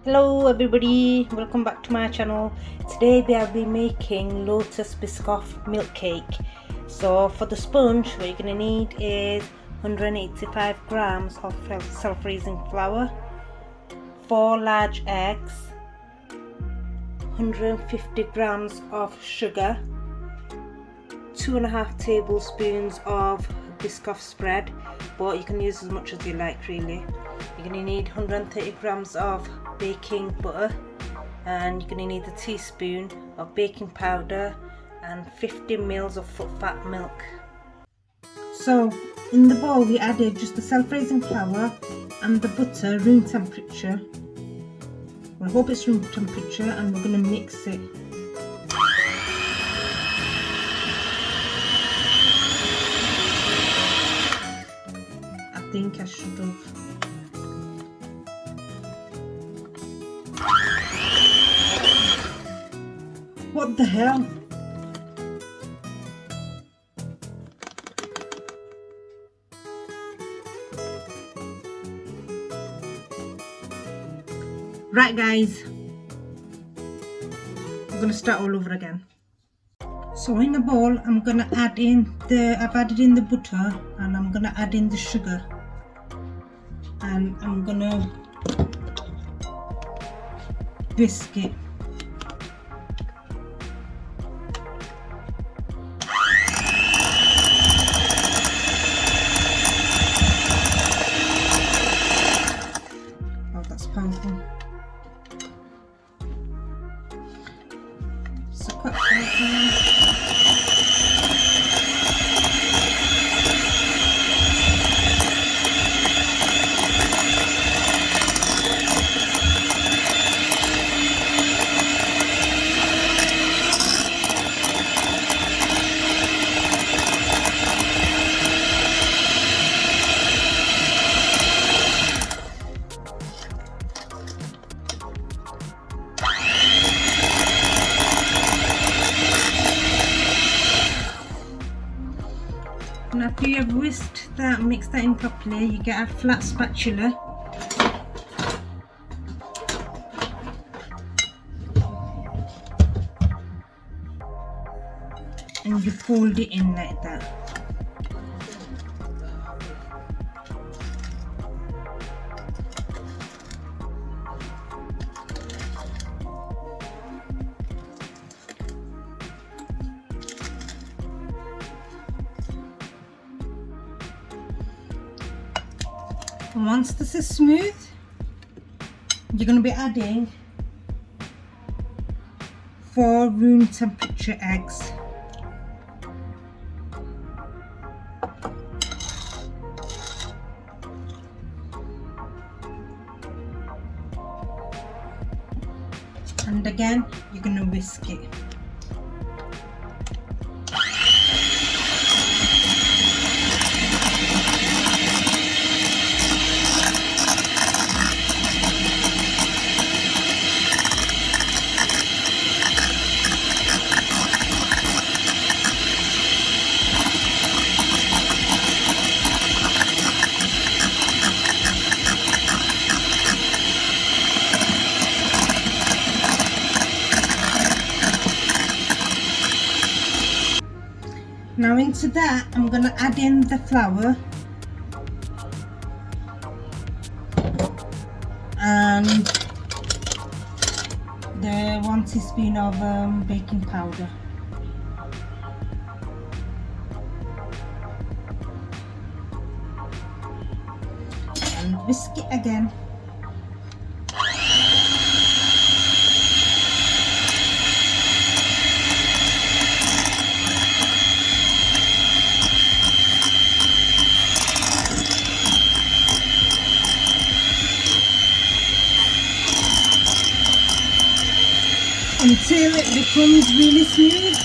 Hello everybody, welcome back to my channel. Today I'll be making Lotus BISCOFF milk cake. So for the sponge, what you're going to need is 185 grams of self-raising flour, 4 large eggs, 150 grams of sugar, 2.5 tablespoons of BISCOFF spread, but you can use as much as you like really. You're going to need 130 grams of baking butter, and you're going to need a teaspoon of baking powder and 50 ml of full fat milk. So in the bowl we added just the self-raising flour and the butter room temperature. I hope it's room temperature, and we're going to mix it. I think I should have. What the hell? Right guys, I'm gonna start all over again. So in the bowl I'm gonna add in I've added in the butter, and I'm gonna add in the sugar, and I'm gonna whisk it. Oh, that's powerful. So quite powerful. And after you have whisked that, mixed that in properly, you get a flat spatula. And you fold it in like that. And once this is smooth, you're going to be adding 4 room temperature eggs. And again, you're going to whisk it. Now into that I'm going to add in the flour and the 1 teaspoon of baking powder. And whisk it again. Until it becomes really smooth.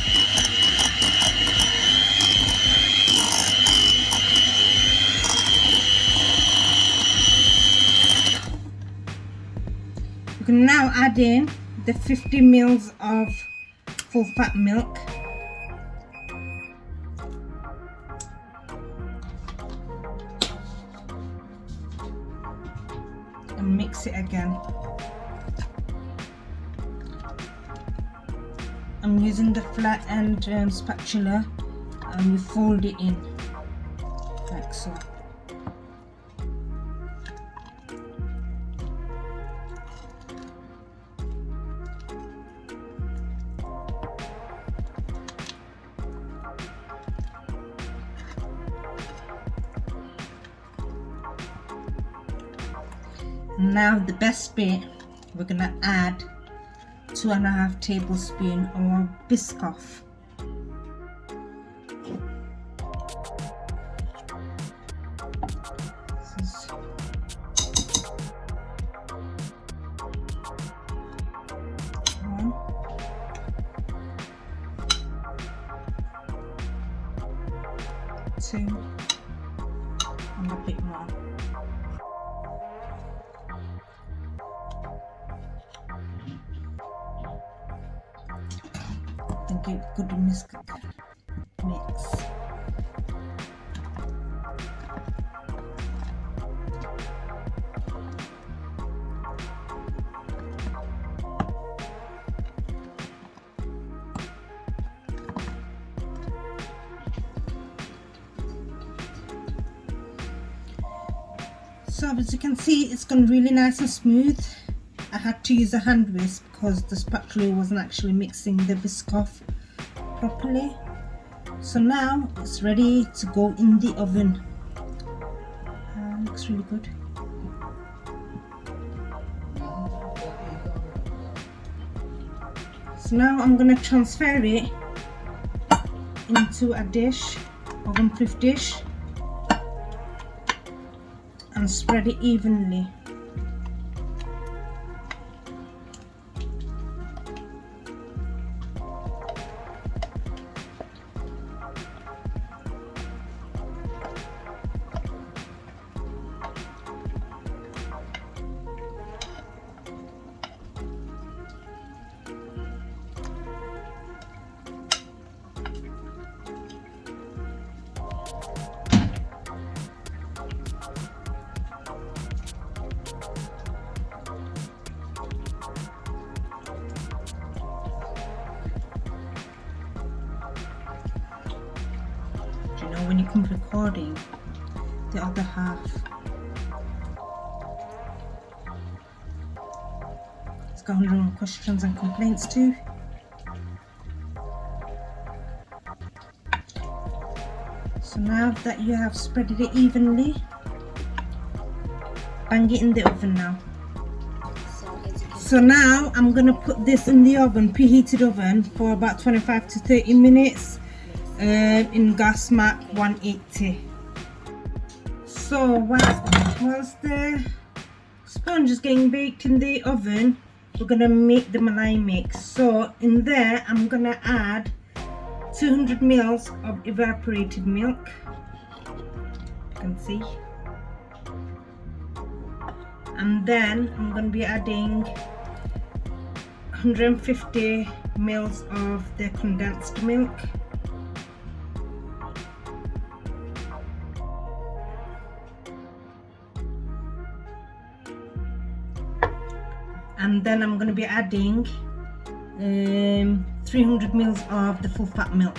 You can now add in the 50 ml of full fat milk. And mix it again. I'm using the flat end spatula, and we fold it in like so. Now the best bit, we're gonna add 2.5 tablespoons of BISCOFF. One, two, and a bit more. And get good mix. So as you can see, it's gone really nice and smooth. I had to use a hand whisk because the spatula wasn't actually mixing the BISCOFF properly. So now it's ready to go in the oven. Looks really good. So now I'm going to transfer it into a dish, oven-proof dish, and spread it evenly. You know, when you come recording the other half, it's got 100 questions and complaints too. So now that you have spread it evenly, bang it in the oven now. So now I'm gonna put this in the oven, preheated oven, for about 25 to 30 minutes. In gas mark 180. So whilst the sponge is getting baked in the oven, we're gonna make the MALAI mix. So in there I'm gonna add 200 ml of evaporated milk, you can see, and then I'm gonna be adding 150 ml of the condensed milk. And then I'm going to be adding 300 ml of the full fat milk.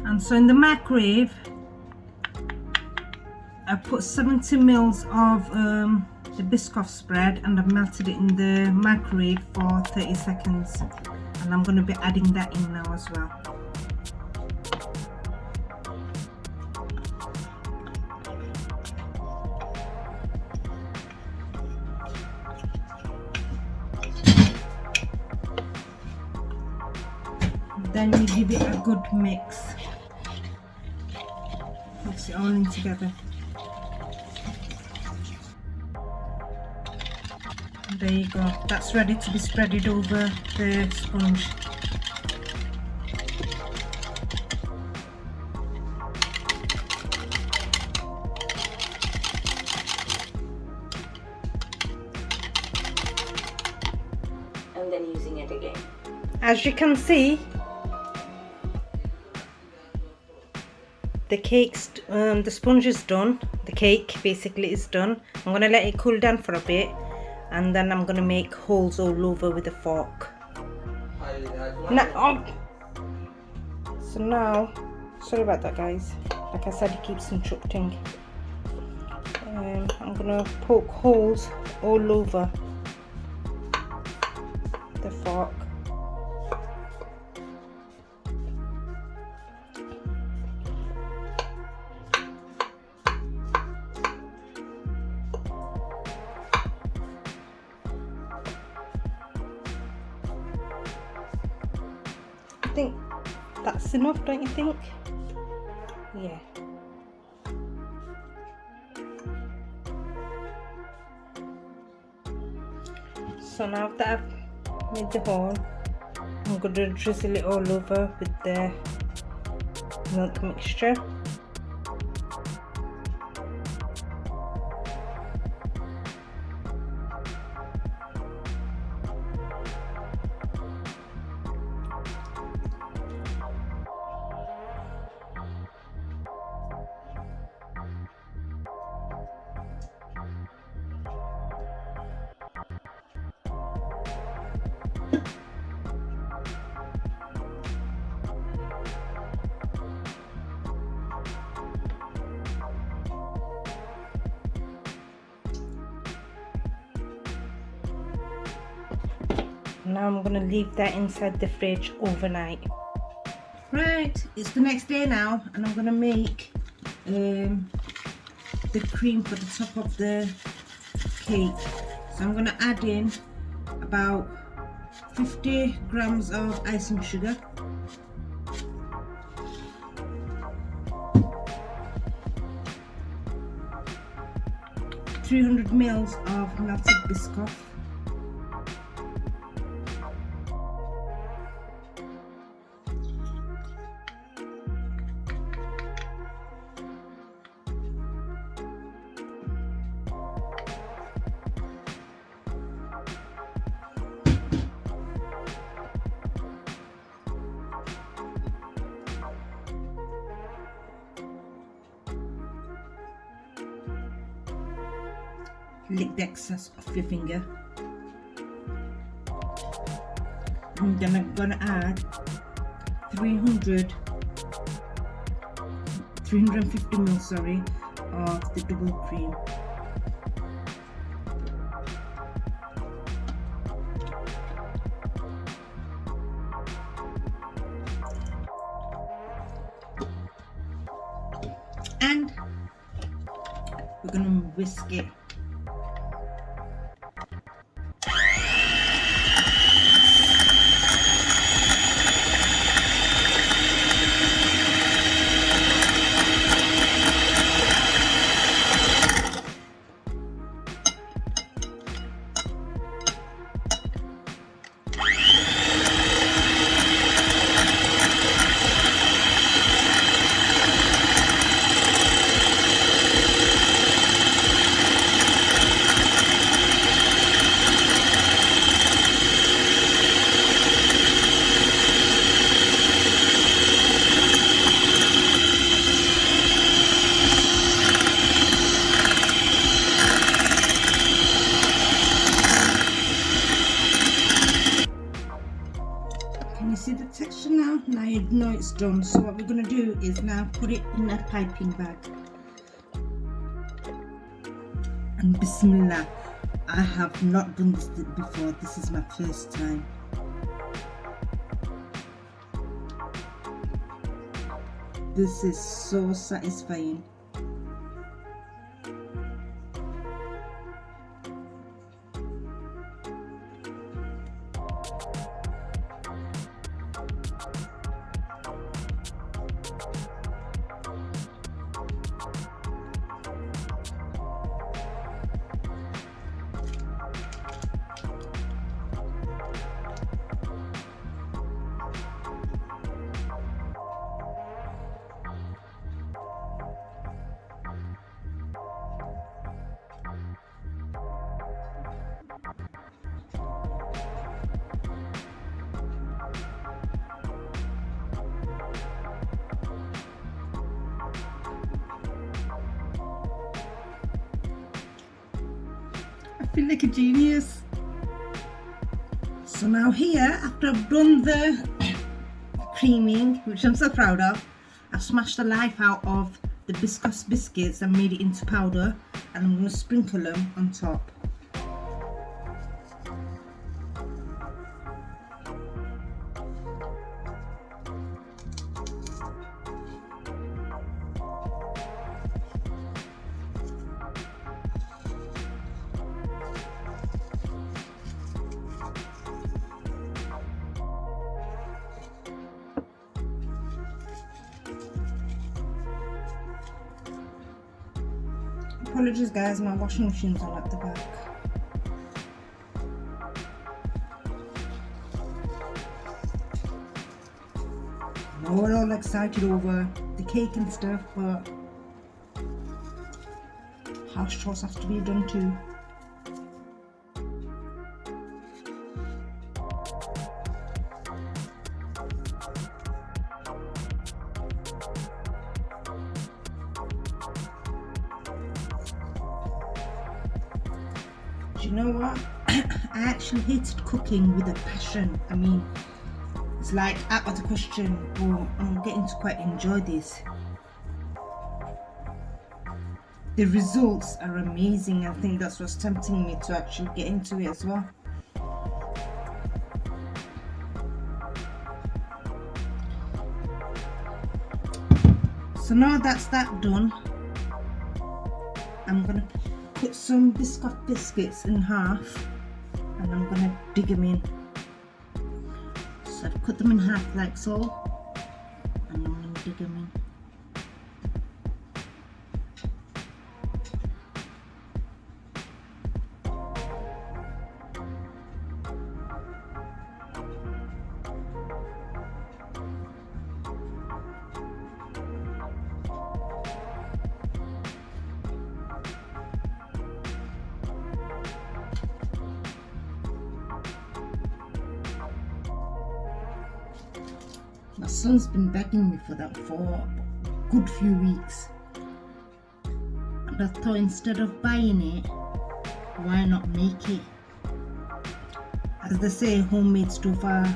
And so in the microwave, I put 70 ml of the BISCOFF spread, and I've melted it in the microwave for 30 seconds. And I'm going to be adding that in now as well. Then you give it a good mix. Mix it all in together. There you go. That's ready to be spreaded over the sponge. And then using it again. As you can see, the sponge is done. The cake basically is done. I'm gonna let it cool down for a bit, and then I'm gonna make holes all over with a fork. So now, sorry about that guys, like I said, it keeps interrupting. I'm gonna poke holes all over the fork. I think that's enough, don't you think? Yeah. So now that I've made the hole, I'm going to drizzle it all over with the milk mixture. Now I'm going to leave that inside the fridge overnight. Right, it's the next day now, and I'm going to make the cream for the top of the cake. So I'm going to add in about 50 grams of icing sugar, (300 ml of melted BISCOFF, lick the excess off your finger. And then I'm gonna add 350 ml of the double cream. And we're gonna whisk it. Can you see the texture now? Now you know it's done. So what we're going to do is now put it in a piping bag. And Bismillah, I have not done this before. This is my first time. This is so satisfying. feel like a genius. So now here, after I've done the creaming, which I'm so proud of, I've smashed the life out of the BISCOFF biscuits and made it into powder, and I'm going to sprinkle them on top. Apologies guys, my washing machine's on at the back. Now we're all excited over the cake and stuff, but house chores have to be done too. You know what? I actually hated cooking with a passion. I mean, it's like out of the question, but I'm getting to quite enjoy this. The results are amazing. I think that's what's tempting me to actually get into it as well. So now that's that done, I'm gonna put some BISCOFF biscuits in half and I'm gonna dig them in. So I've cut them in half like so, and I'm gonna dig them in. My son's been begging me for that for a good few weeks, and I thought instead of buying it, why not make it? As they say, homemade stuff are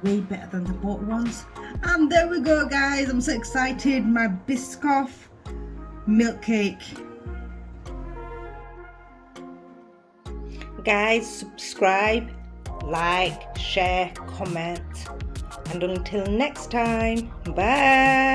way better than the bought ones. And there we go guys, I'm so excited. My BISCOFF milk cake. Guys, subscribe, like, share, comment. And until next time, bye.